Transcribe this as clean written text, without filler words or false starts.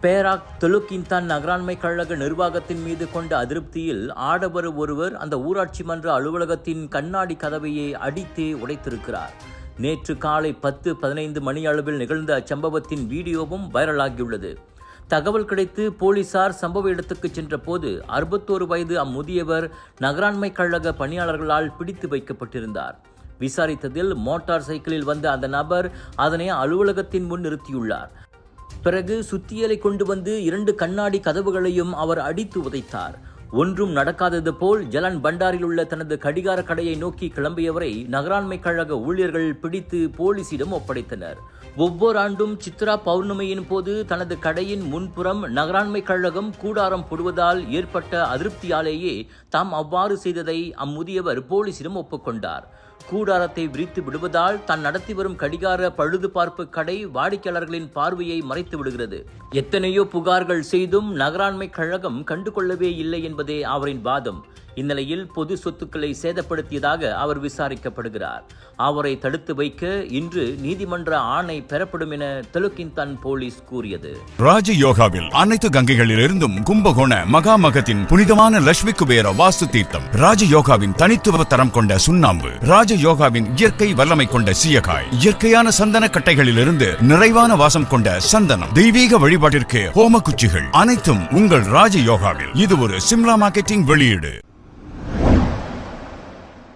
Perak தெலுக்கின்தான் நகராண்மை கழக நிர்வாகத்தின் மீது கொண்ட அதிருப்தியில் ஆடவர் ஒருவர் அந்த ஊராட்சி மன்ற அலுவலகத்தின் கண்ணாடி கதவையே அடித்தே உடைத்திருக்கிறார். நேற்று காலை 10-15 மணி அளவில் நிகழ்ந்த அச்சம்பவத்தின் வீடியோவும் வைரலாகியுள்ளது. தகவல் கிடைத்து போலீசார் சம்பவ இடத்துக்கு சென்ற போது 61 வயது அம்முதியவர் நகராண்மை கழக பணியாளர்களால் பிடித்து வைக்கப்பட்டிருந்தார். விசாரித்ததில் மோட்டார் சைக்கிளில் வந்த அந்த நபர் அதனை அலுவலகத்தின் முன் நிறுத்தியுள்ளார். பிறகு சுத்தியலை கொண்டு வந்து 2 கண்ணாடி கதவுகளையும் அவர் அடித்து உதைத்தார். ஒன்றும் நடக்காதது போல் ஜலன் பண்டாரில் உள்ள தனது கடிகார கடையை நோக்கி கிளம்பியவரை நகராண்மை கழக ஊழியர்கள் பிடித்து போலீசிடம் ஒப்படைத்தனர். ஒவ்வொரு ஆண்டும் சித்ரா பௌர்ணமியின் போது தனது கடையின் முன்புறம் நகராண்மை கழகம் கூடாரம் போடுவதால் ஏற்பட்ட அதிருப்தியாலேயே தாம் அவ்வாறு செய்ததை அம்முதியவர் போலீசிடம் ஒப்புக்கொண்டார். கூடாரத்தை விரித்து விடுவதால் தான் நடத்தி வரும் கடிகார பழுது பார்ப்பு கடை வாடிக்கையாளர்களின் பார்வையை மறைத்து விடுகிறது. எத்தனையோ புகார்கள் செய்தும் நகராண்மை கழகம் கண்டுகொள்ளவே இல்லை என்பதே அவரின் வாதம். இந்நிலையில் பொது சொத்துக்களை சேதப்படுத்தியதாக அவர் விசாரிக்கப்படுகிறார். அவரை தடுத்து வைக்க இன்று நீதிமன்ற ஆணை பெறப்படும் என தெலுக்கின்தான் போலீஸ் கூறியது. ராஜயோகாவில் அனைத்து கங்கைகளிலிருந்தும் கும்பகோண மகாமகத்தின் புனிதமான லட்சுமி குபேர வாஸ்து தீர்த்தம், ராஜயோகாவின் தனித்துவ தரம் கொண்ட சுண்ணாம்பு, ராஜயோகாவின் இயற்கை வல்லமை கொண்ட சீயக்காய், இயற்கையான சந்தன கட்டைகளிலிருந்து நிறைவான வாசம் கொண்ட சந்தனம், தெய்வீக வழிபாட்டிற்கு ஹோம குச்சிகள் அனைத்தும் உங்கள் ராஜயோகாவில். இது ஒரு சிம்லா மார்க்கெட்டிங் வெளியீடு.